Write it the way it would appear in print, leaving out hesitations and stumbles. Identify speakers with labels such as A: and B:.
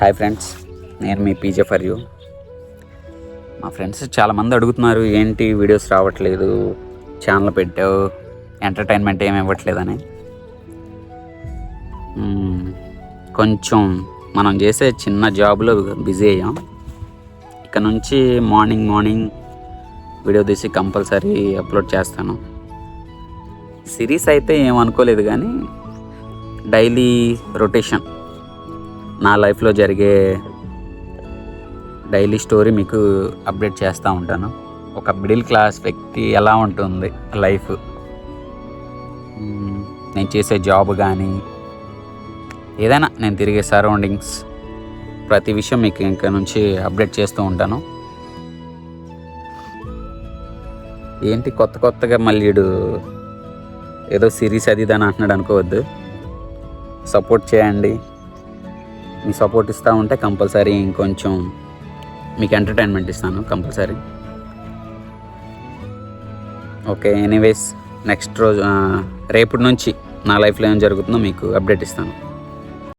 A: Hi friends, నేను మీ PJ for you. మా friends చాలామంది అడుగుతున్నారు, ఏంటి వీడియోస్ రావట్లేదు, ఛానల్ పెట్టావు, ఎంటర్టైన్మెంట్ ఏమి ఇవ్వట్లేదని. కొంచెం మనం చేసే చిన్న జాబ్లో బిజీ అయ్యాం. ఇక నుంచి మార్నింగ్ వీడియో తీసి కంపల్సరీ అప్లోడ్ చేస్తాను. సిరీస్ అయితే ఏమనుకోలేదు, కానీ డైలీ రొటేషన్, నా లైఫ్లో జరిగే డైలీ స్టోరీ మీకు అప్డేట్ చేస్తూ ఉంటాను. ఒక మిడిల్ క్లాస్ వ్యక్తి ఎలా ఉంటుంది లైఫ్, నేను చేసే జాబ్ కానీ ఏదైనా నేను తిరిగే సరౌండింగ్స్, ప్రతి విషయం మీకు ఇంకా నుంచి అప్డేట్ చేస్తూ ఉంటాను. ఏంటి కొత్తగా మళ్ళీ ఏదో సిరీస్ అది ఇదని అంటున్నాడు అనుకోవద్దు. సపోర్ట్ చేయండి. మీ సపోర్ట్ ఇస్తూ ఉంటే కంపల్సరీ ఇంకొంచెం మీకు ఎంటర్టైన్మెంట్ ఇస్తాను కంపల్సరీ. ఓకే, ఎనీవేస్ నెక్స్ట్ రోజు రేపటి నుంచి నా లైఫ్లో ఏం జరుగుతుందో మీకు అప్డేట్ ఇస్తాను.